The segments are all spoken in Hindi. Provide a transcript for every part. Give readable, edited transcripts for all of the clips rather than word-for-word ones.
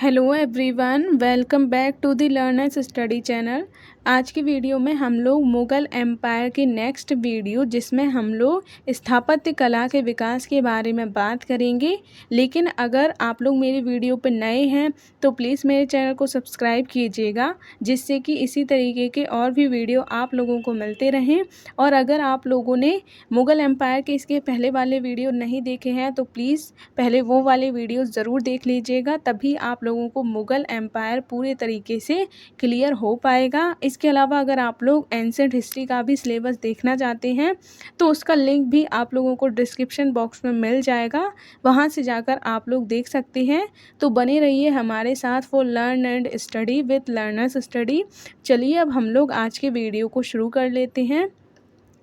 Hello everyone, welcome back to the learners study channel. आज की वीडियो में हम लोग मुग़ल एम्पायर की नेक्स्ट वीडियो जिसमें हम लोग स्थापत्य कला के विकास के बारे में बात करेंगे। लेकिन अगर आप लोग मेरी वीडियो पर नए हैं तो प्लीज़ मेरे चैनल को सब्सक्राइब कीजिएगा, जिससे कि इसी तरीके के और भी वीडियो आप लोगों को मिलते रहें। और अगर आप लोगों ने मुग़ल एम्पायर के इसके पहले वाले वीडियो नहीं देखे हैं तो प्लीज़ पहले वो वाले वीडियो ज़रूर देख लीजिएगा, तभी आप लोगों को मुग़ल एम्पायर पूरे तरीके से क्लियर हो पाएगा। इसके अलावा अगर आप लोग एंशिएंट हिस्ट्री का भी सिलेबस देखना चाहते हैं तो उसका लिंक भी आप लोगों को डिस्क्रिप्शन बॉक्स में मिल जाएगा, वहां से जाकर आप लोग देख सकते हैं। तो बने रहिए हमारे साथ for learn and study with learners study. चलिए अब हम लोग आज के वीडियो को शुरू कर लेते हैं।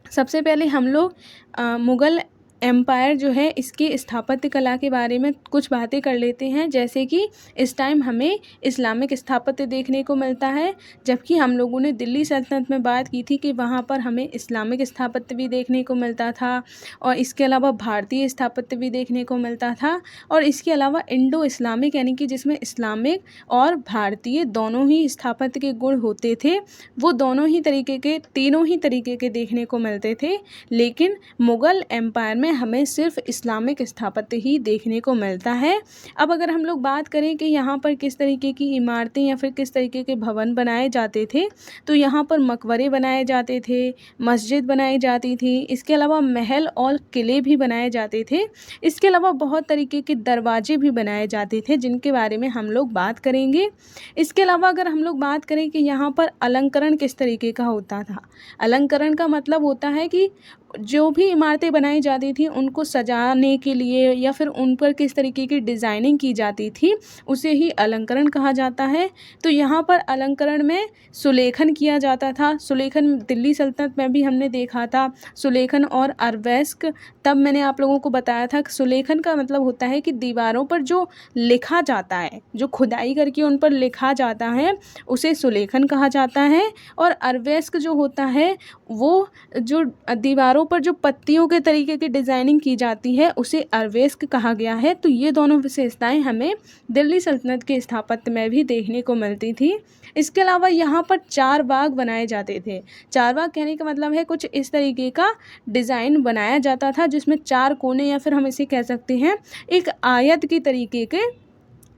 सबसे पहले हम लोग मुग़ल एम्पायर जो है इसके स्थापत्य कला के बारे में कुछ बातें कर लेते हैं। जैसे कि इस टाइम हमें इस्लामिक स्थापत्य देखने को मिलता है, जबकि हम लोगों ने दिल्ली सल्तनत में बात की थी कि वहाँ पर हमें इस्लामिक स्थापत्य भी देखने को मिलता था, और इसके अलावा भारतीय स्थापत्य भी देखने को मिलता था, और इसके अलावा इंडो इस्लामिक यानी कि जिसमें इस्लामिक और भारतीय दोनों ही स्थापत्य के गुण होते थे, वो दोनों ही तरीके के तीनों ही तरीके के देखने को मिलते थे। लेकिन मुग़ल एम्पायर में हमें सिर्फ इस्लामिक स्थापत्य ही देखने को मिलता है। अब अगर हम लोग बात करें कि यहाँ पर किस तरीके की इमारतें या फिर किस तरीके के भवन बनाए जाते थे, तो यहाँ पर मकबरे बनाए जाते थे, मस्जिद बनाई जाती थी, इसके अलावा महल और किले भी बनाए जाते थे। इसके अलावा बहुत तरीके के दरवाजे भी बनाए जाते थे, जिनके बारे में हम लोग बात करेंगे। इसके अलावा अगर हम लोग बात करें कि यहाँ पर अलंकरण किस तरीके का होता था, अलंकरण का मतलब होता है कि जो भी इमारतें बनाई जाती थी उनको सजाने के लिए या फिर उन पर किस तरीके की डिज़ाइनिंग की जाती थी, उसे ही अलंकरण कहा जाता है। तो यहाँ पर अलंकरण में सुलेखन किया जाता था। सुलेखन दिल्ली सल्तनत में भी हमने देखा था, सुलेखन और अरवैस्क। तब मैंने आप लोगों को बताया था कि सुलेखन का मतलब होता है कि दीवारों पर जो लिखा जाता है, जो खुदाई करके उन पर लिखा जाता है, उसे सुलेखन कहा जाता है। और अरवैस्क जो होता है वो जो दीवारों पर जो पत्तियों के तरीके की डिज़ाइनिंग की जाती है, उसे अरवेस्क कहा गया है। तो ये दोनों विशेषताएं हमें दिल्ली सल्तनत के स्थापत्य में भी देखने को मिलती थी। इसके अलावा यहाँ पर चार बाग बनाए जाते थे। चार बाग कहने का मतलब है कुछ इस तरीके का डिज़ाइन बनाया जाता था, जिसमें चार कोने या फिर हम इसे कह सकते हैं एक आयत की तरीके के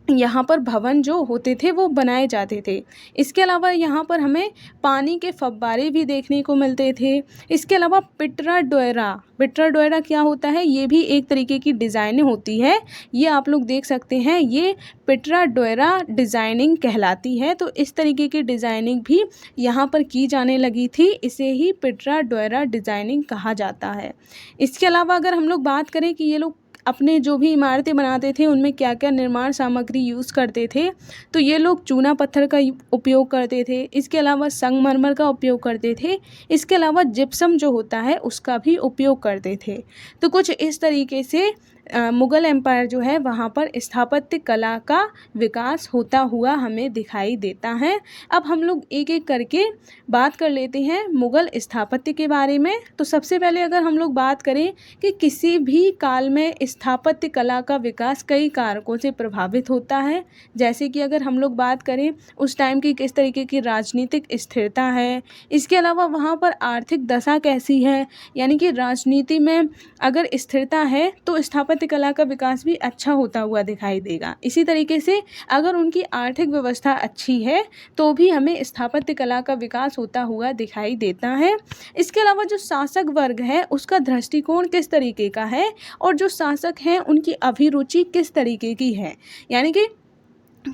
यहाँ पर भवन जो होते थे वो बनाए जाते थे। इसके अलावा यहाँ पर हमें पानी के फव्वारे भी देखने को मिलते थे। इसके अलावा पिटरा डोयरा क्या होता है, ये भी एक तरीके की डिज़ाइनिंग होती है। ये आप लोग देख सकते हैं, ये पिटरा डोयरा डिज़ाइनिंग कहलाती है। तो इस तरीके की डिज़ाइनिंग भी यहाँ पर की जाने लगी थी, इसे ही पिटरा डोयरा डिज़ाइनिंग कहा जाता है। इसके अलावा अगर हम लोग बात करें कि ये लोग अपने जो भी इमारतें बनाते थे उनमें क्या क्या निर्माण सामग्री यूज़ करते थे, तो ये लोग चूना पत्थर का उपयोग करते थे। इसके अलावा संगमरमर का उपयोग करते थे। इसके अलावा जिप्सम जो होता है उसका भी उपयोग करते थे। तो कुछ इस तरीके से मुग़ल एम्पायर जो है वहाँ पर स्थापत्य कला का विकास होता हुआ हमें दिखाई देता है। अब हम लोग एक एक करके बात कर लेते हैं मुग़ल स्थापत्य के बारे में। तो सबसे पहले अगर हम लोग बात करें कि किसी भी काल में स्थापत्य कला का विकास कई कारकों से प्रभावित होता है। जैसे कि अगर हम लोग बात करें उस टाइम की किस तरीके की राजनीतिक स्थिरता है, इसके अलावा वहाँ पर आर्थिक दशा कैसी है, यानी कि राजनीति में अगर स्थिरता है तो स्थापत्य कला का विकास भी अच्छा होता हुआ दिखाई देगा। इसी तरीके से अगर उनकी आर्थिक व्यवस्था अच्छी है तो भी हमें स्थापत्य कला का विकास होता हुआ दिखाई देता है। इसके अलावा जो शासक वर्ग है उसका दृष्टिकोण किस तरीके का है, और जो शासक हैं उनकी अभिरुचि किस तरीके की है। यानी कि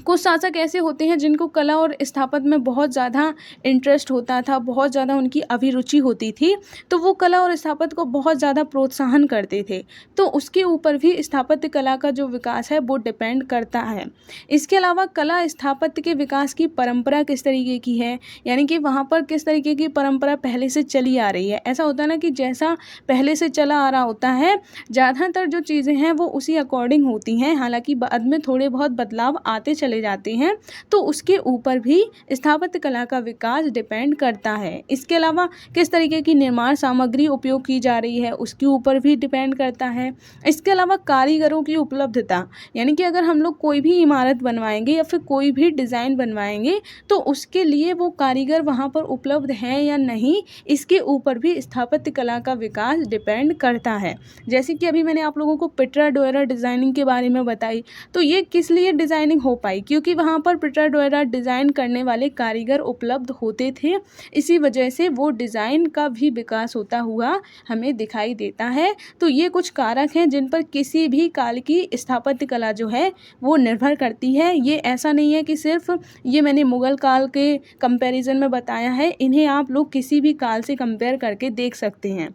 कुछ शासक ऐसे होते हैं जिनको कला और स्थापत्य में बहुत ज़्यादा इंटरेस्ट होता था, बहुत ज़्यादा उनकी अभिरुचि होती थी, तो वो कला और स्थापत्य को बहुत ज़्यादा प्रोत्साहन करते थे। तो उसके ऊपर भी स्थापत्य कला का जो विकास है वो डिपेंड करता है। इसके अलावा कला स्थापत्य के विकास की परंपरा किस तरीके की है, यानी कि वहाँ पर किस तरीके की परंपरा पहले से चली आ रही है। ऐसा होता है ना कि जैसा पहले से चला आ रहा होता है, ज़्यादातर जो चीज़ें हैं वो उसी अकॉर्डिंग होती हैं। हालांकि बाद में थोड़े बहुत बदलाव आते चले जाते हैं तो उसके ऊपर भी स्थापत्य कला का विकास डिपेंड करता है। इसके अलावा किस तरीके की निर्माण सामग्री उपयोग की जा रही है उसके ऊपर भी डिपेंड करता है। इसके अलावा कारीगरों की उपलब्धता, यानी कि अगर हम लोग कोई भी इमारत बनवाएंगे या फिर कोई भी डिज़ाइन बनवाएंगे तो उसके लिए वो कारीगर वहाँ पर उपलब्ध हैं या नहीं, इसके ऊपर भी स्थापत्य कला का विकास डिपेंड करता है। जैसे कि अभी मैंने आप लोगों को पिटरा डोएरा डिज़ाइनिंग के बारे में बताई, तो ये किस लिए डिज़ाइनिंग हो पाई, क्योंकि वहाँ पर पिटरा डोएरा डिज़ाइन करने वाले कारीगर उपलब्ध होते थे। इसी वजह से वो डिज़ाइन का भी विकास होता हुआ हमें दिखाई देता है। तो ये कुछ कारक हैं जिन पर किसी भी काल की स्थापत्य कला जो है वो निर्भर करती है। ये ऐसा नहीं है कि सिर्फ ये मैंने मुग़ल काल के कंपैरिजन में बताया है, इन्हें आप लोग किसी भी काल से कंपेयर करके देख सकते हैं।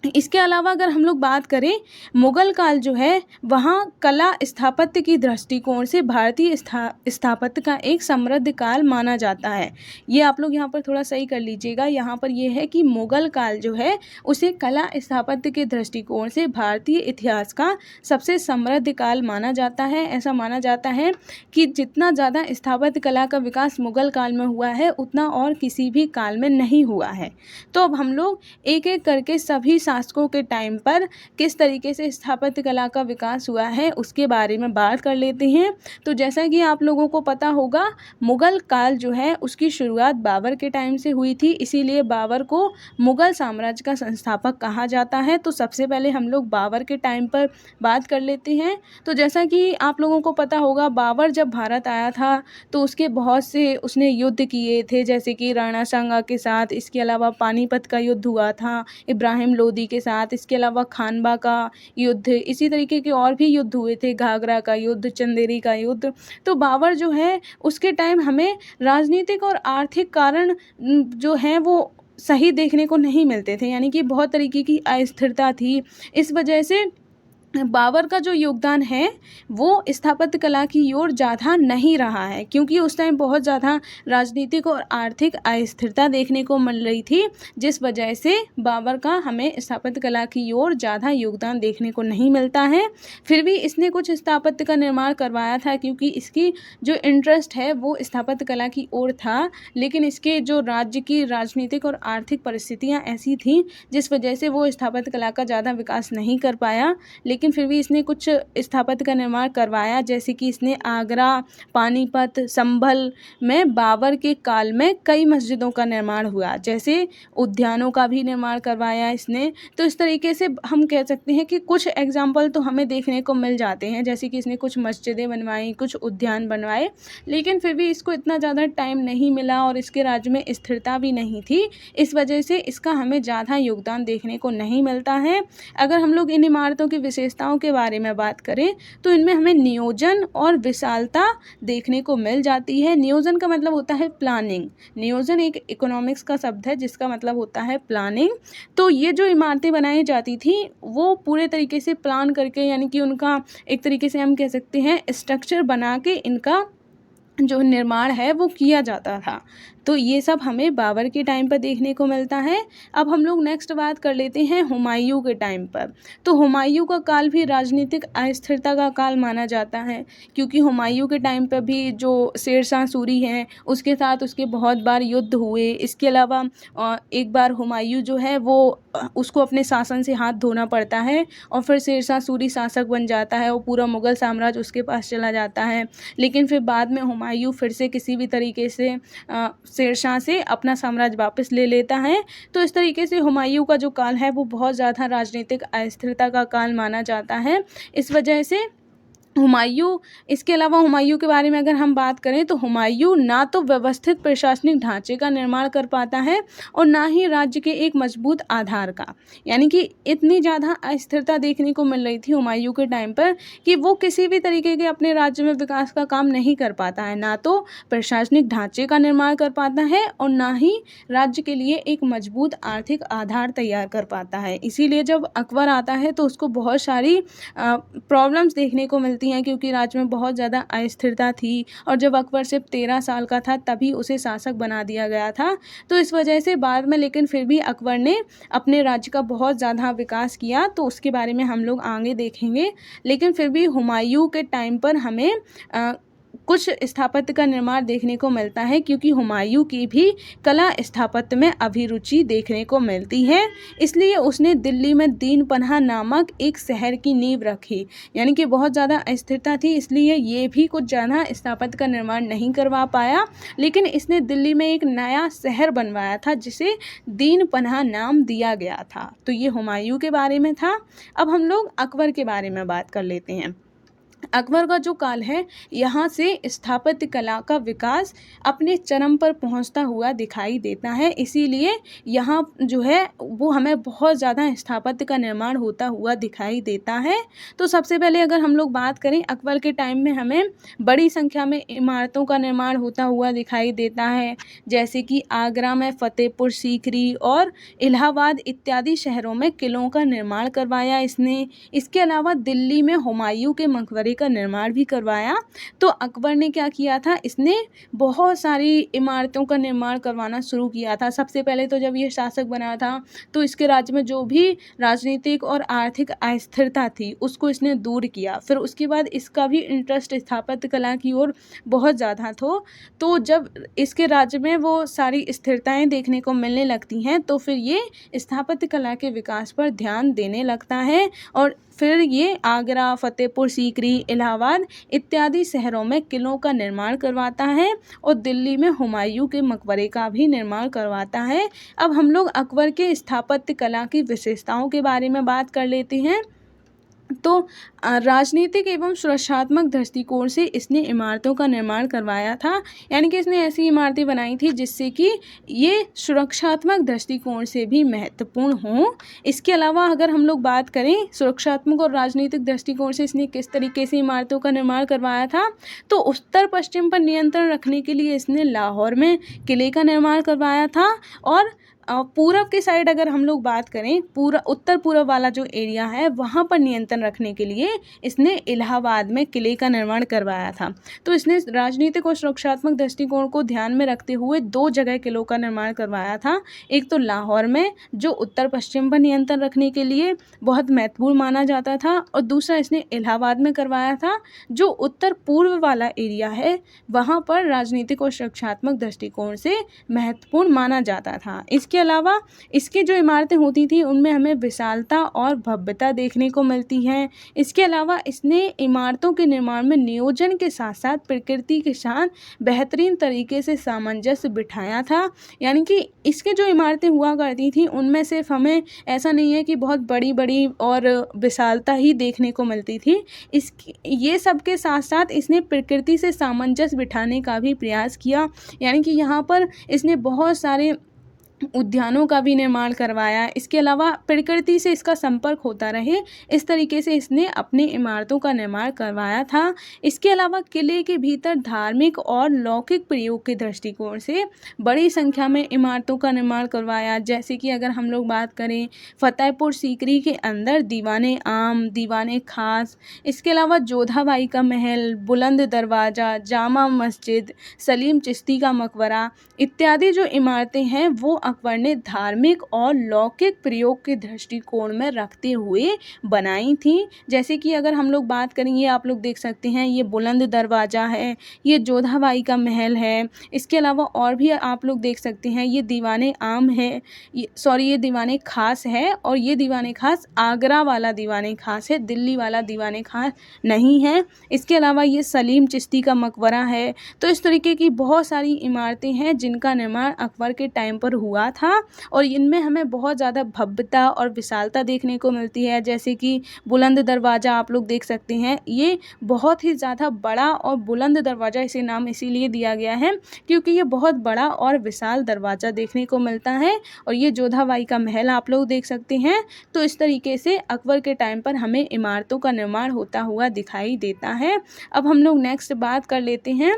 इसके अलावा अगर हम लोग बात करें, मुग़ल काल जो है वहाँ कला स्थापत्य की दृष्टिकोण से भारतीय स्थापत्य का एक समृद्ध काल माना जाता है। ये आप लोग यहाँ पर थोड़ा सही कर लीजिएगा, यहाँ पर ये है कि मुग़ल काल जो है उसे कला स्थापत्य के दृष्टिकोण से भारतीय इतिहास का सबसे समृद्ध काल माना जाता है। ऐसा माना जाता है कि जितना ज़्यादा स्थापत्य कला का विकास मुग़ल काल में हुआ है उतना और किसी भी काल में नहीं हुआ है। तो अब हम लोग एक एक करके सभी शासकों के टाइम पर किस तरीके से स्थापत्य कला का विकास हुआ है उसके बारे में बात कर लेते हैं। तो जैसा कि आप लोगों को पता होगा, मुग़ल काल जो है उसकी शुरुआत बाबर के टाइम से हुई थी, इसीलिए बाबर को मुग़ल साम्राज्य का संस्थापक कहा जाता है। तो सबसे पहले हम लोग बाबर के टाइम पर बात कर लेते हैं। तो जैसा कि आप लोगों को पता होगा, बाबर जब भारत आया था तो उसके बहुत से उसने युद्ध किए थे, जैसे कि राणा सांगा के साथ, इसके अलावा पानीपत का युद्ध हुआ था इब्राहिम लोदी के साथ, इसके अलावा खानवा का युद्ध, इसी तरीके के और भी युद्ध हुए थे, घाघरा का युद्ध, चंदेरी का युद्ध। तो बाबर जो है उसके टाइम हमें राजनीतिक और आर्थिक कारण जो हैं वो सही देखने को नहीं मिलते थे, यानी कि बहुत तरीके की अस्थिरता थी। इस वजह से बाबर का जो योगदान है वो स्थापत्य कला की ओर ज़्यादा नहीं रहा है, क्योंकि उस टाइम बहुत ज़्यादा राजनीतिक और आर्थिक अस्थिरता देखने को मिल रही थी, जिस वजह से बाबर का हमें स्थापत्य कला की ओर ज़्यादा योगदान देखने को नहीं मिलता है। फिर भी इसने कुछ स्थापत्य का निर्माण करवाया था, क्योंकि इसकी जो इंटरेस्ट है वो स्थापत्य कला की ओर था, लेकिन इसके जो राज्य की राजनीतिक और आर्थिक परिस्थितियाँ ऐसी थीं जिस वजह से वो स्थापत्य कला का ज़्यादा विकास नहीं कर पाया। लेकिन फिर भी इसने कुछ स्थापत्य का निर्माण करवाया, जैसे कि इसने आगरा, पानीपत, संभल में बाबर के काल में कई मस्जिदों का निर्माण हुआ, जैसे उद्यानों का भी निर्माण करवाया इसने। तो इस तरीके से हम कह सकते हैं कि कुछ एग्जाम्पल तो हमें देखने को मिल जाते हैं, जैसे कि इसने कुछ मस्जिदें बनवाई, कुछ उद्यान बनवाए, लेकिन फिर भी इसको इतना ज़्यादा टाइम नहीं मिला और इसके राज्य में स्थिरता भी नहीं थी, इस वजह से इसका हमें ज़्यादा योगदान देखने को नहीं मिलता है। अगर हम लोग इन इमारतों की विशेषताओं के बारे में बात करें तो इनमें हमें नियोजन और विशालता देखने को मिल जाती है। नियोजन का मतलब होता है प्लानिंग। नियोजन एक इकोनॉमिक्स का शब्द है जिसका मतलब होता है प्लानिंग। तो ये जो इमारतें बनाई जाती थी वो पूरे तरीके से प्लान करके, यानी कि उनका एक तरीके से हम कह सकते हैं स्ट्रक्चर बना के इनका जो निर्माण है वो किया जाता था। तो ये सब हमें बाबर के टाइम पर देखने को मिलता है। अब हम लोग नेक्स्ट बात कर लेते हैं हुमायूं के टाइम पर। तो हुमायूं का काल भी राजनीतिक अस्थिरता का काल माना जाता है, क्योंकि हुमायूं के टाइम पर भी जो शेरशाह सूरी हैं उसके साथ उसके बहुत बार युद्ध हुए। इसके अलावा एक बार हुमायूं जो है वो उसको अपने शासन से हाथ धोना पड़ता है और फिर शेरशाह सूरी शासक बन जाता है, वो पूरा मुग़ल साम्राज्य उसके पास चला जाता है। लेकिन फिर बाद में हुमायूं फिर से किसी भी तरीके से शेरशाह से अपना साम्राज्य वापस ले लेता है। तो इस तरीके से हुमायूं का जो काल है वो बहुत ज़्यादा राजनीतिक अस्थिरता का काल माना जाता है। इस वजह से हुमायूं, इसके अलावा हुमायूं के बारे में अगर हम बात करें तो हुमायूं ना तो व्यवस्थित प्रशासनिक ढांचे का निर्माण कर पाता है और ना ही राज्य के एक मजबूत आधार का, यानी कि इतनी ज़्यादा अस्थिरता देखने को मिल रही थी हुमायूं के टाइम पर कि वो किसी भी तरीके के अपने राज्य में विकास का काम नहीं कर पाता है, ना तो प्रशासनिक ढांचे का निर्माण कर पाता है और ना ही राज्य के लिए एक मजबूत आर्थिक आधार तैयार कर पाता है। इसीलिए जब अकबर आता है तो उसको बहुत सारी प्रॉब्लम्स देखने को मिलती हैं, क्योंकि राज्य में बहुत ज़्यादा अस्थिरता थी और जब अकबर सिर्फ 13 साल का था तभी उसे शासक बना दिया गया था। तो इस वजह से बाद में लेकिन फिर भी अकबर ने अपने राज्य का बहुत ज़्यादा विकास किया, तो उसके बारे में हम लोग आगे देखेंगे। लेकिन फिर भी हुमायूं के टाइम पर हमें कुछ स्थापत्य का निर्माण देखने को मिलता है, क्योंकि हुमायूं की भी कला स्थापत्य में अभिरुचि देखने को मिलती है। इसलिए उसने दिल्ली में दीन पनाह नामक एक शहर की नींव रखी, यानी कि बहुत ज़्यादा अस्थिरता थी, इसलिए ये भी कुछ ज़्यादा स्थापत्य का निर्माण नहीं करवा पाया। लेकिन इसने दिल्ली में एक नया शहर बनवाया था जिसे दीन पनाह नाम दिया गया था। तो ये हुमायूं के बारे में था। अब हम लोग अकबर के बारे में बात कर लेते हैं। अकबर का जो काल है, यहाँ से स्थापत्य कला का विकास अपने चरम पर पहुँचता हुआ दिखाई देता है। इसीलिए यहाँ जो है वो हमें बहुत ज़्यादा स्थापत्य का निर्माण होता हुआ दिखाई देता है। तो सबसे पहले अगर हम लोग बात करें, अकबर के टाइम में हमें बड़ी संख्या में इमारतों का निर्माण होता हुआ दिखाई देता है, जैसे कि आगरा में फतेहपुर सीकरी और इलाहाबाद इत्यादि शहरों में किलों का निर्माण करवाया इसने। इसके अलावा दिल्ली में हुमायूं के मकबरे का निर्माण भी करवाया। तो अकबर ने क्या किया था, इसने बहुत सारी इमारतों का निर्माण करवाना शुरू किया था। सबसे पहले तो जब ये शासक बना था तो इसके राज्य में जो भी राजनीतिक और आर्थिक अस्थिरता थी उसको इसने दूर किया। फिर उसके बाद इसका भी इंटरेस्ट स्थापत्य कला की ओर बहुत ज़्यादा था। तो जब इसके राज्य में वो सारी स्थिरताएं देखने को मिलने लगती हैं तो फिर ये स्थापत्य कला के विकास पर ध्यान देने लगता है और फिर ये आगरा, फतेहपुर सीकरी, इलाहाबाद इत्यादि शहरों में किलों का निर्माण करवाता है और दिल्ली में हुमायूं के मकबरे का भी निर्माण करवाता है। अब हम लोग अकबर के स्थापत्य कला की विशेषताओं के बारे में बात कर लेते हैं। तो राजनीतिक एवं सुरक्षात्मक दृष्टिकोण से इसने इमारतों का निर्माण करवाया था, यानी कि इसने ऐसी इमारतें बनाई थी जिससे कि ये सुरक्षात्मक दृष्टिकोण से भी महत्वपूर्ण हों। इसके अलावा अगर हम लोग बात करें सुरक्षात्मक और राजनीतिक दृष्टिकोण से इसने किस तरीके से इमारतों का निर्माण करवाया था, तो उत्तर पश्चिम पर नियंत्रण रखने के लिए इसने लाहौर में किले का निर्माण करवाया था और पूरब के साइड अगर हम लोग बात करें, पूरा उत्तर पूर्व वाला जो एरिया है वहाँ पर नियंत्रण रखने के लिए इसने इलाहाबाद में किले का निर्माण करवाया था। तो इसने राजनीतिक और सुरक्षात्मक दृष्टिकोण को ध्यान में रखते हुए 2 जगह किलों का निर्माण करवाया था। एक तो लाहौर में जो उत्तर पश्चिम पर नियंत्रण रखने के लिए बहुत महत्वपूर्ण माना जाता था, और दूसरा इसने इलाहाबाद में करवाया था जो उत्तर पूर्व वाला एरिया है, वहाँ पर राजनीतिक और सुरक्षात्मक दृष्टिकोण से महत्वपूर्ण माना जाता था। इसके अलावा इसकी जो इमारतें होती थी उनमें हमें विशालता और भव्यता देखने को मिलती है। इसके अलावा इसने इमारतों के निर्माण में नियोजन के साथ साथ प्रकृति के साथ बेहतरीन तरीके से सामंजस्य बिठाया था, यानी कि इसके जो इमारतें हुआ करती थी उनमें सिर्फ हमें ऐसा नहीं है कि बहुत बड़ी बड़ी और विशालता ही देखने को मिलती थी, ये सब के साथ साथ इसने प्रकृति से सामंजस्य बिठाने का भी प्रयास किया, यानी कि यहाँ पर इसने बहुत सारे उद्यानों का भी निर्माण करवाया। इसके अलावा प्रकृति से इसका संपर्क होता रहे इस तरीके से इसने अपनी इमारतों का निर्माण करवाया था। इसके अलावा किले के भीतर धार्मिक और लौकिक प्रयोग के दृष्टिकोण से बड़ी संख्या में इमारतों का निर्माण करवाया, जैसे कि अगर हम लोग बात करें फतेहपुर सीकरी के अंदर दीवाने आम, दीवाने खास, इसके अलावा जोधाबाई का महल, बुलंद दरवाज़ा, जामा मस्जिद, सलीम चिश्ती का मकबरा इत्यादि जो इमारतें हैं वो अकबर ने धार्मिक और लौकिक प्रयोग के दृष्टिकोण में रखते हुए बनाई थी। जैसे कि अगर हम लोग बात करें, ये आप लोग देख सकते हैं, ये बुलंद दरवाज़ा है, ये जोधाबाई का महल है। इसके अलावा और भी आप लोग देख सकते हैं, ये दीवाने आम है, ये दीवाने खास है, और ये दीवाने खास आगरा वाला दीवाने खास है, दिल्ली वाला दीवाने खास नहीं है। इसके अलावा ये सलीम चिश्ती का मकबरा है। तो इस तरीके की बहुत सारी इमारतें हैं जिनका निर्माण अकबर के टाइम पर हुआ था और इनमें हमें बहुत ज़्यादा भव्यता और विशालता देखने को मिलती है। जैसे कि बुलंद दरवाज़ा आप लोग देख सकते हैं, ये बहुत ही ज़्यादा बड़ा और बुलंद दरवाज़ा इसे नाम इसीलिए दिया गया है क्योंकि ये बहुत बड़ा और विशाल दरवाज़ा देखने को मिलता है। और ये जोधाबाई का महल आप लोग देख सकते हैं। तो इस तरीके से अकबर के टाइम पर हमें इमारतों का निर्माण होता हुआ दिखाई देता है। अब हम लोग नेक्स्ट बात कर लेते हैं,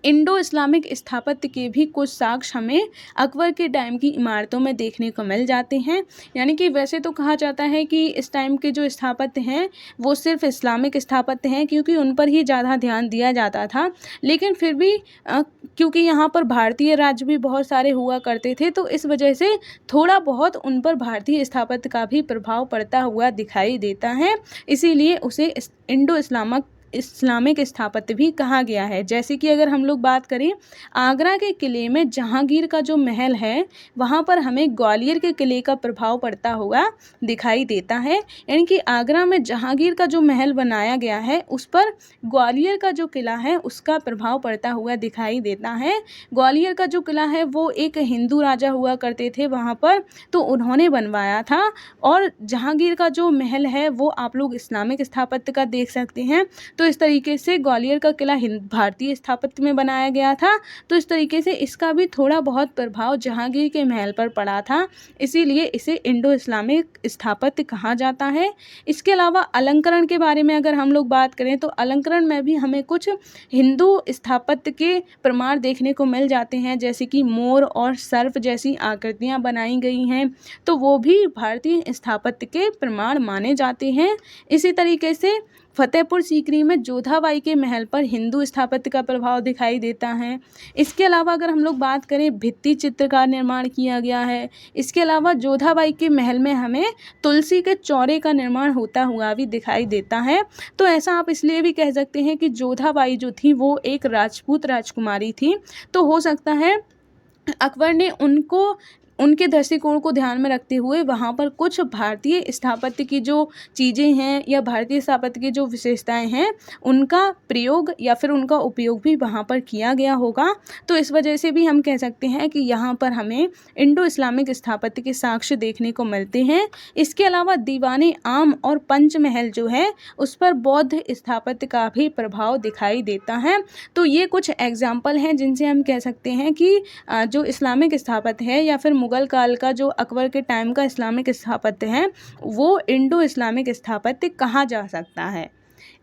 इंडो इस्लामिक स्थापत्य के भी कुछ साक्ष्य हमें अकबर के टाइम की इमारतों में देखने को मिल जाते हैं। यानी कि वैसे तो कहा जाता है कि इस टाइम के जो स्थापत्य हैं वो सिर्फ इस्लामिक स्थापत्य हैं क्योंकि उन पर ही ज़्यादा ध्यान दिया जाता था, लेकिन फिर भी क्योंकि यहाँ पर भारतीय राज्य भी बहुत सारे हुआ करते थे तो इस वजह से थोड़ा बहुत उन पर भारतीय स्थापत्य का भी प्रभाव पड़ता हुआ दिखाई देता है, इसीलिए उसे इंडो इस्लामिक इस्लामिक स्थापत्य भी कहा गया है। जैसे कि अगर हम लोग बात करें आगरा के किले में जहांगीर का जो महल है वहाँ पर हमें ग्वालियर के किले का प्रभाव पड़ता हुआ दिखाई देता है। यानी कि आगरा में जहांगीर का जो महल बनाया गया है उस पर ग्वालियर का जो किला है उसका प्रभाव पड़ता हुआ दिखाई देता है। ग्वालियर का जो किला है वो एक हिंदू राजा हुआ करते थे वहाँ पर, तो उन्होंने बनवाया था। और जहांगीर का जो महल है वो आप लोग इस्लामिक स्थापत्य का देख सकते हैं। तो इस तरीके से ग्वालियर का किला भारतीय स्थापत्य में बनाया गया था, तो इस तरीके से इसका भी थोड़ा बहुत प्रभाव जहांगीर के महल पर पड़ा था, इसीलिए इसे इंडो इस्लामिक स्थापत्य कहा जाता है। इसके अलावा अलंकरण के बारे में अगर हम लोग बात करें तो अलंकरण में भी हमें कुछ हिंदू स्थापत्य के प्रमाण देखने को मिल जाते हैं, जैसे कि मोर और सर्प जैसी आकृतियां बनाई गई हैं, तो वो भी भारतीय स्थापत्य के प्रमाण माने जाते हैं। इसी तरीके से फतेहपुर सीकरी में जोधाबाई के महल पर हिंदू स्थापत्य का प्रभाव दिखाई देता है। इसके अलावा अगर हम लोग बात करें भित्ति चित्र का निर्माण किया गया है। इसके अलावा जोधाबाई के महल में हमें तुलसी के चौरे का निर्माण होता हुआ भी दिखाई देता है। तो ऐसा आप इसलिए भी कह सकते हैं कि जोधाबाई जो थी वो एक राजपूत राजकुमारी थी, तो हो सकता है अकबर ने उनके दृष्टिकोण को ध्यान में रखते हुए वहाँ पर कुछ भारतीय स्थापत्य की जो चीज़ें हैं या भारतीय स्थापत्य की जो विशेषताएं हैं उनका प्रयोग या फिर उनका उपयोग भी वहाँ पर किया गया होगा। तो इस वजह से भी हम कह सकते हैं कि यहाँ पर हमें इंडो इस्लामिक स्थापत्य के साक्ष्य देखने को मिलते हैं। इसके अलावा दीवाने आम और पंचमहल जो है उस पर बौद्ध स्थापत्य का भी प्रभाव दिखाई देता है। तो ये कुछ एग्जाम्पल हैं जिनसे हम कह सकते हैं कि जो इस्लामिक स्थापत्य है या फिर मुगल काल का जो अकबर के टाइम का इस्लामिक स्थापत्य है वो इंडो इस्लामिक स्थापत्य कहा जा सकता है।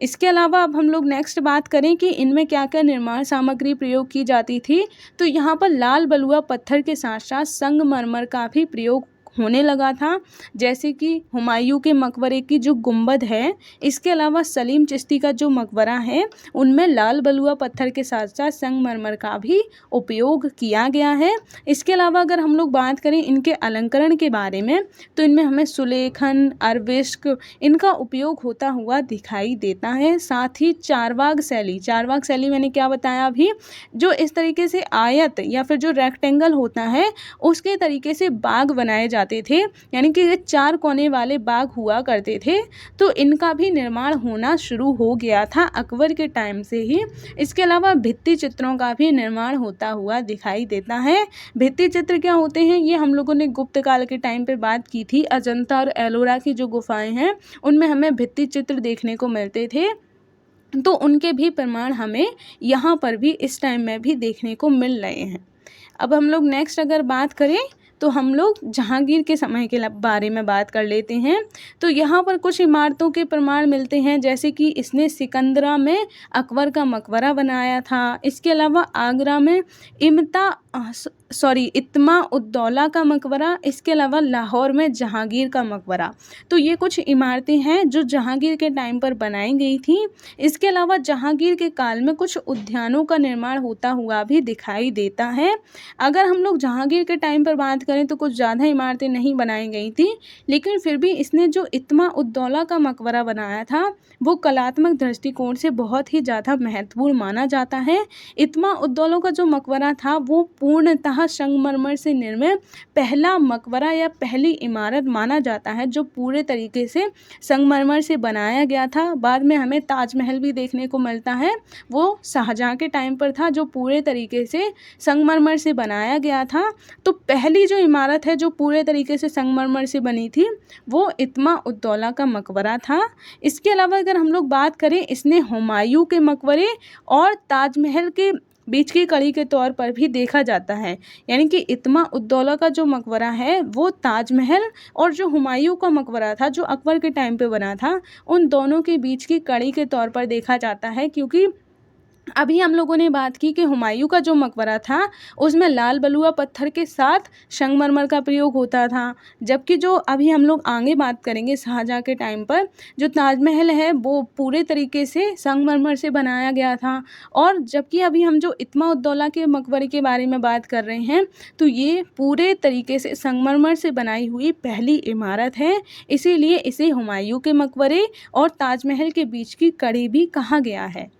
इसके अलावा अब हम लोग नेक्स्ट बात करें कि इनमें क्या क्या निर्माण सामग्री प्रयोग की जाती थी, तो यहाँ पर लाल बलुआ पत्थर के साथ साथ संगमरमर का भी प्रयोग होने लगा था, जैसे कि हुमायूं के मकबरे की जो गुंबद है, इसके अलावा सलीम चिश्ती का जो मकबरा है उनमें लाल बलुआ पत्थर के साथ साथ संगमरमर का भी उपयोग किया गया है। इसके अलावा अगर हम लोग बात करें इनके अलंकरण के बारे में तो इनमें हमें सुलेखन, अरविस्क इनका उपयोग होता हुआ दिखाई देता है। साथ ही चारबाग शैली मैंने क्या बताया अभी, जो इस तरीके से आयत या फिर जो रेक्टेंगल होता है उसके तरीके से बाग बनाए जाते थे, यानी कि ये 4 कोने वाले बाग हुआ करते थे। तो इनका भी निर्माण होना शुरू हो गया था अकबर के टाइम से ही। इसके अलावा भित्ति चित्रों का भी निर्माण होता हुआ दिखाई देता है। भित्ति चित्र क्या होते हैं ये हम लोगों ने गुप्त काल के टाइम पे बात की थी। अजंता और एलोरा की जो गुफाएं हैं उनमें हमें भित्ति चित्र देखने को मिलते थे, तो उनके भी प्रमाण हमें यहाँ पर भी इस टाइम में भी देखने को मिल रहे हैं। अब हम लोग नेक्स्ट अगर बात करें तो हम लोग जहांगीर के समय के बारे में बात कर लेते हैं। तो यहाँ पर कुछ इमारतों के प्रमाण मिलते हैं, जैसे कि इसने सिकंदरा में अकबर का मकबरा बनाया था। इसके अलावा आगरा में इत्मा उद्दौला का मकबरा, इसके अलावा लाहौर में जहांगीर का मकबरा। तो ये कुछ इमारतें हैं जो जहांगीर के टाइम पर बनाई गई थी। इसके अलावा जहांगीर के काल में कुछ उद्यानों का निर्माण होता हुआ भी दिखाई देता है। अगर हम लोग जहांगीर के टाइम पर बात करें तो कुछ ज़्यादा इमारतें नहीं बनाई गई थी, लेकिन फिर भी इसने जो इत्मा उद्दौला का मकबरा बनाया था वो कलात्मक दृष्टिकोण से बहुत ही ज़्यादा महत्वपूर्ण माना जाता है। इत्मा उद्दौला का जो मकबरा था वो पूर्णतः संगमरमर से निर्मित पहला मकबरा या पहली इमारत माना जाता है जो पूरे तरीके से संगमरमर से बनाया गया था। बाद में हमें ताजमहल भी देखने को मिलता है, वो शाहजहां के टाइम पर था जो पूरे तरीके से संगमरमर से बनाया गया था। तो पहली जो इमारत है जो पूरे तरीके से संगमरमर से बनी थी वो इत्मा उद्दौला का मकबरा था। इसके अलावा अगर हम लोग बात करें इसने हुमायूं के मकबरे और ताजमहल के बीच की कड़ी के तौर पर भी देखा जाता है, यानी कि इत्मा उद्दौला का जो मकबरा है वो ताजमहल और जो हुमायूं का मकबरा था जो अकबर के टाइम पे बना था उन दोनों के बीच की कड़ी के तौर पर देखा जाता है, क्योंकि अभी हम लोगों ने बात की कि हुमायूं का जो मकबरा था उसमें लाल बलुआ पत्थर के साथ संगमरमर का प्रयोग होता था, जबकि जो अभी हम लोग आगे बात करेंगे शाहजहाँ के टाइम पर जो ताजमहल है वो पूरे तरीके से संगमरमर से बनाया गया था। और जबकि अभी हम जो इत्मा-उद-दौला के मकबरे के बारे में बात कर रहे हैं तो ये पूरे तरीके से संगमरमर से बनाई हुई पहली इमारत है, इसीलिए इसे हुमायूं के मकबरे और ताजमहल के बीच की कड़ी भी कहा गया है।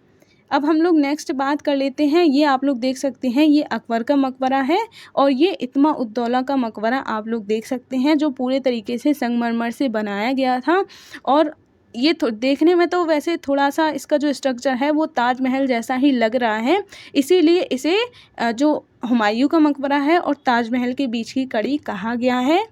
अब हम लोग नेक्स्ट बात कर लेते हैं, ये आप लोग देख सकते हैं ये अकबर का मकबरा है और ये इत्मा-उद-दौला का मकबरा आप लोग देख सकते हैं जो पूरे तरीके से संगमरमर से बनाया गया था। और ये देखने में तो वैसे थोड़ा सा इसका जो स्ट्रक्चर है वो ताजमहल जैसा ही लग रहा है, इसीलिए इसे जो हुमायूं का मकबरा है और ताजमहल के बीच की कड़ी कहा गया है।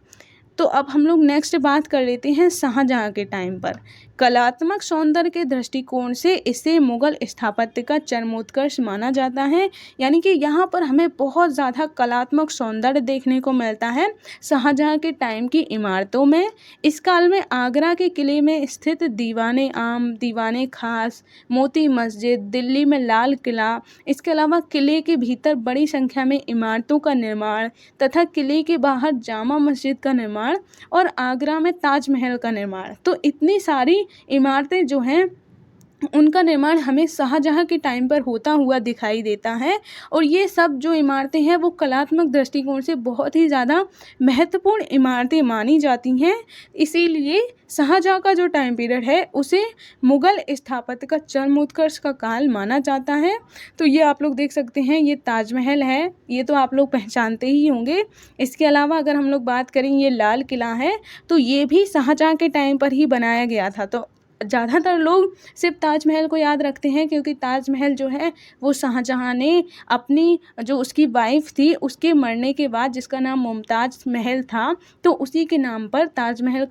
तो अब हम लोग नेक्स्ट बात कर लेते हैं शाहजहाँ के टाइम पर। कलात्मक सौंदर्य के दृष्टिकोण से इसे मुग़ल स्थापत्य का चरमोत्कर्ष माना जाता है, यानी कि यहाँ पर हमें बहुत ज़्यादा कलात्मक सौंदर्य देखने को मिलता है शाहजहाँ के टाइम की इमारतों में। इस काल में आगरा के किले में स्थित दीवाने आम, दीवाने खास, मोती मस्जिद, दिल्ली में लाल किला, इसके अलावा किले के भीतर बड़ी संख्या में इमारतों का निर्माण तथा किले के बाहर जामा मस्जिद का निर्माण और आगरा में ताजमहल का निर्माण, तो इतनी सारी इमारतें जो हैं उनका निर्माण हमें शाहजहाँ के टाइम पर होता हुआ दिखाई देता है। और ये सब जो इमारतें हैं वो कलात्मक दृष्टिकोण से बहुत ही ज़्यादा महत्वपूर्ण इमारतें मानी जाती हैं, इसीलिए शाहजहाँ का जो टाइम पीरियड है उसे मुग़ल स्थापत्य का चरमोत्कर्ष का काल माना जाता है। तो ये आप लोग देख सकते हैं ये ताजमहल है, ये तो आप लोग पहचानते ही होंगे। इसके अलावा अगर हम लोग बात करें ये लाल किला है, तो ये भी शाहजहाँ के टाइम पर ही बनाया गया था। तो ज़्यादातर लोग सिर्फ ताजमहल को याद रखते हैं क्योंकि ताजमहल जो है वो शाहजहाँ ने अपनी जो उसकी वाइफ थी उसके मरने के बाद, जिसका नाम मुमताज़ महल था, तो उसी के नाम पर ताजमहल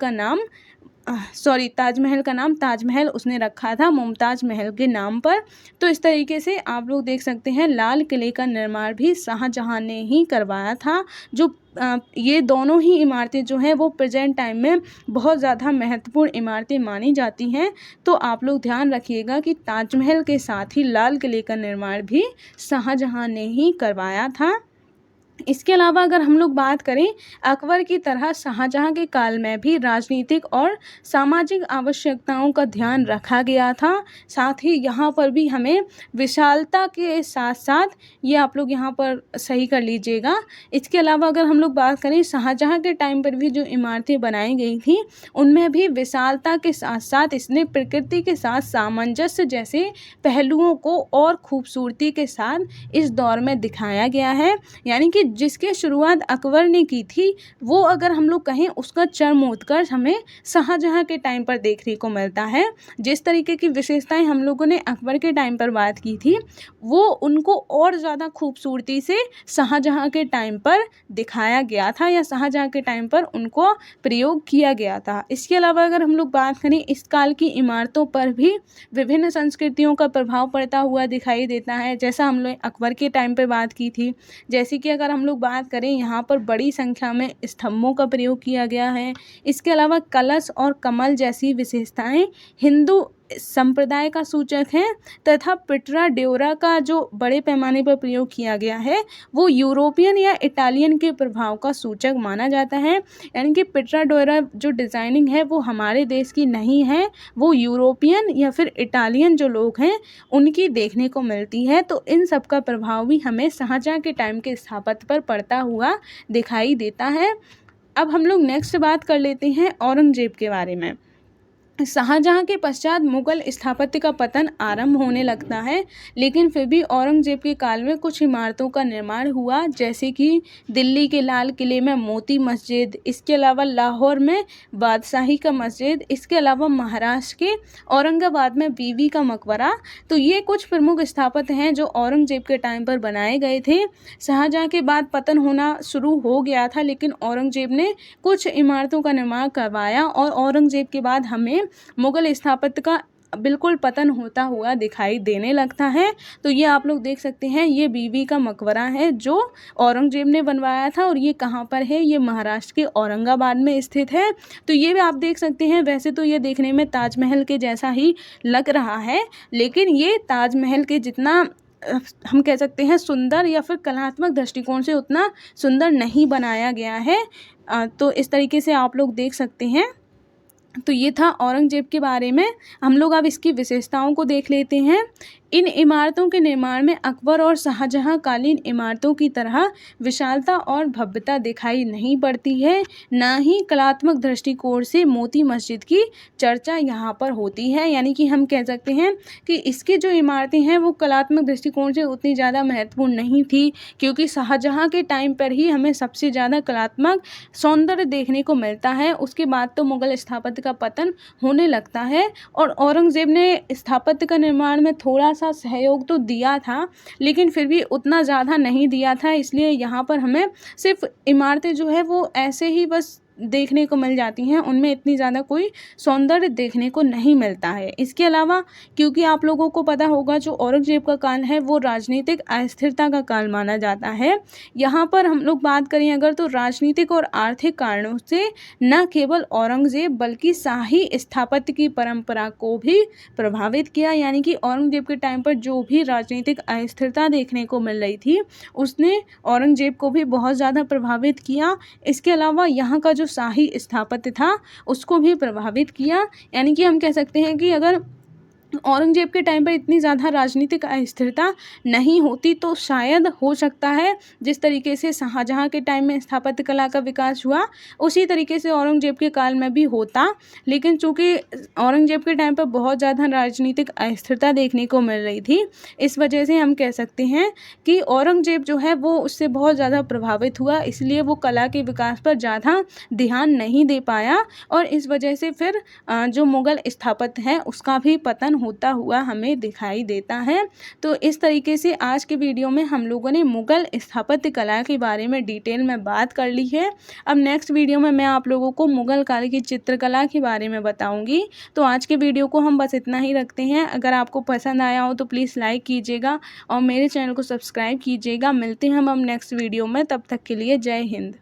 का नाम ताजमहल उसने रखा था मुमताज़ महल के नाम पर। तो इस तरीके से आप लोग देख सकते हैं लाल किले का निर्माण भी शाहजहाँ ने ही करवाया था। जो ये दोनों ही इमारतें जो हैं वो प्रेजेंट टाइम में बहुत ज़्यादा महत्वपूर्ण इमारतें मानी जाती हैं। तो आप लोग ध्यान रखिएगा कि ताजमहल के साथ ही लाल किले का निर्माण भी शाहजहाँ ने ही करवाया था। इसके अलावा अगर हम लोग बात करें अकबर की तरह शाहजहाँ के काल में भी राजनीतिक और सामाजिक आवश्यकताओं का ध्यान रखा गया था। साथ ही यहाँ पर भी हमें विशालता के साथ साथ, ये आप लोग यहाँ पर सही कर लीजिएगा, इसके अलावा अगर हम लोग बात करें शाहजहाँ के टाइम पर भी जो इमारतें बनाई गई थी उनमें भी विशालता के साथ साथ इसने प्रकृति के साथ सामंजस्य जैसे पहलुओं को और खूबसूरती के साथ इस दौर में दिखाया गया है। यानी कि जिसकी शुरुआत अकबर ने की थी वो अगर हम लोग कहें उसका चरमोत्कर्ष हमें शाहजहाँ के टाइम पर देखने को मिलता है। जिस तरीके की विशेषताएं हम लोगों ने अकबर के टाइम पर बात की थी वो उनको और ज़्यादा खूबसूरती से शाहजहाँ के टाइम पर दिखाया गया था या शाहजहाँ के टाइम पर उनको प्रयोग किया गया था। इसके अलावा अगर हम लोग बात करें इस काल की इमारतों पर भी विभिन्न संस्कृतियों का प्रभाव पड़ता हुआ दिखाई देता है, जैसा हम लोग अकबर के टाइम पर बात की थी। जैसे कि अगर हम लोग बात करें यहाँ पर बड़ी संख्या में स्तंभों का प्रयोग किया गया है। इसके अलावा कलश और कमल जैसी विशेषताएं हिंदू संप्रदाय का सूचक है तथा पिटरा ड्योरा का जो बड़े पैमाने पर प्रयोग किया गया है वो यूरोपियन या इटालियन के प्रभाव का सूचक माना जाता है। यानी कि पिटरा ड्योरा जो डिज़ाइनिंग है वो हमारे देश की नहीं है, वो यूरोपियन या फिर इटालियन जो लोग हैं उनकी देखने को मिलती है। तो इन सब का प्रभाव भी हमें शाहजहाँ के टाइम के स्थापत्य पर पड़ता हुआ दिखाई देता है। अब हम लोग नेक्स्ट बात कर लेते हैं औरंगजेब के बारे में। शाहजहाँ के पश्चात मुग़ल स्थापत्य का पतन आरंभ होने लगता है, लेकिन फिर भी औरंगजेब के काल में कुछ इमारतों का निर्माण हुआ, जैसे कि दिल्ली के लाल किले में मोती मस्जिद, इसके अलावा लाहौर में बादशाही का मस्जिद, इसके अलावा महाराष्ट्र के औरंगाबाद में बीवी का मकबरा। तो ये कुछ प्रमुख स्थापत्य हैं जो औरंगजेब के टाइम पर बनाए गए थे। शाहजहाँ के बाद पतन होना शुरू हो गया था, लेकिन औरंगजेब ने कुछ इमारतों का निर्माण करवाया और औरंगजेब के बाद हमें मुग़ल स्थापत्य का बिल्कुल पतन होता हुआ दिखाई देने लगता है। तो ये आप लोग देख सकते हैं, ये बीबी का मकबरा है जो औरंगजेब ने बनवाया था और ये कहाँ पर है, ये महाराष्ट्र के औरंगाबाद में स्थित है। तो ये भी आप देख सकते हैं, वैसे तो ये देखने में ताजमहल के जैसा ही लग रहा है, लेकिन ये ताजमहल के जितना हम कह सकते हैं सुंदर या फिर कलात्मक दृष्टिकोण से उतना सुंदर नहीं बनाया गया है। तो इस तरीके से आप लोग देख सकते हैं। तो ये था औरंगजेब के बारे में। हम लोग अब इसकी विशेषताओं को देख लेते हैं। इन इमारतों के निर्माण में अकबर और शाहजहां कालीन इमारतों की तरह विशालता और भव्यता दिखाई नहीं पड़ती है, ना ही कलात्मक दृष्टिकोण से मोती मस्जिद की चर्चा यहाँ पर होती है। यानी कि हम कह सकते हैं कि इसकी जो इमारतें हैं वो कलात्मक दृष्टिकोण से उतनी ज़्यादा महत्वपूर्ण नहीं थी, क्योंकि शाहजहां के टाइम पर ही हमें सबसे ज़्यादा कलात्मक सौंदर्य देखने को मिलता है। उसके बाद तो मुगल स्थापत्य का पतन होने लगता है और औरंगजेब ने स्थापत्य का निर्माण में थोड़ा सा सहयोग तो दिया था, लेकिन फिर भी उतना ज़्यादा नहीं दिया था। इसलिए यहाँ पर हमें सिर्फ इमारतें जो है वो ऐसे ही बस देखने को मिल जाती हैं, उनमें इतनी ज़्यादा कोई सौंदर्य देखने को नहीं मिलता है। इसके अलावा क्योंकि आप लोगों को पता होगा जो औरंगजेब का काल है वो राजनीतिक अस्थिरता का काल माना जाता है। यहाँ पर हम लोग बात करें अगर, तो राजनीतिक और आर्थिक कारणों से न केवल औरंगजेब बल्कि शाही स्थापत्य की परंपरा को भी प्रभावित किया। यानी कि औरंगजेब के टाइम पर जो भी राजनीतिक अस्थिरता देखने को मिल रही थी उसने औरंगजेब को भी बहुत ज़्यादा प्रभावित किया। इसके अलावा यहाँ का जो शाही स्थापत्य था उसको भी प्रभावित किया। यानी कि हम कह सकते हैं कि अगर औरंगजेब के टाइम पर इतनी ज़्यादा राजनीतिक अस्थिरता नहीं होती तो शायद हो सकता है जिस तरीके से शाहजहां के टाइम में स्थापत्य कला का विकास हुआ उसी तरीके से औरंगजेब के काल में भी होता। लेकिन चूंकि औरंगजेब के टाइम पर बहुत ज़्यादा राजनीतिक अस्थिरता देखने को मिल रही थी, इस वजह से हम कह सकते हैं कि औरंगजेब जो है वो उससे बहुत ज़्यादा प्रभावित हुआ, इसलिए वो कला के विकास पर ज़्यादा ध्यान नहीं दे पाया और इस वजह से फिर जो मुग़ल स्थापत्य है उसका भी पतन होता हुआ हमें दिखाई देता है। तो इस तरीके से आज के वीडियो में हम लोगों ने मुग़ल स्थापत्य कला के बारे में डिटेल में बात कर ली है। अब नेक्स्ट वीडियो में मैं आप लोगों को मुग़ल काल की चित्रकला के बारे में बताऊंगी। तो आज के वीडियो को हम बस इतना ही रखते हैं। अगर आपको पसंद आया हो तो प्लीज़ लाइक कीजिएगा और मेरे चैनल को सब्सक्राइब कीजिएगा। मिलते हैं हम नेक्स्ट वीडियो में, तब तक के लिए जय हिंद।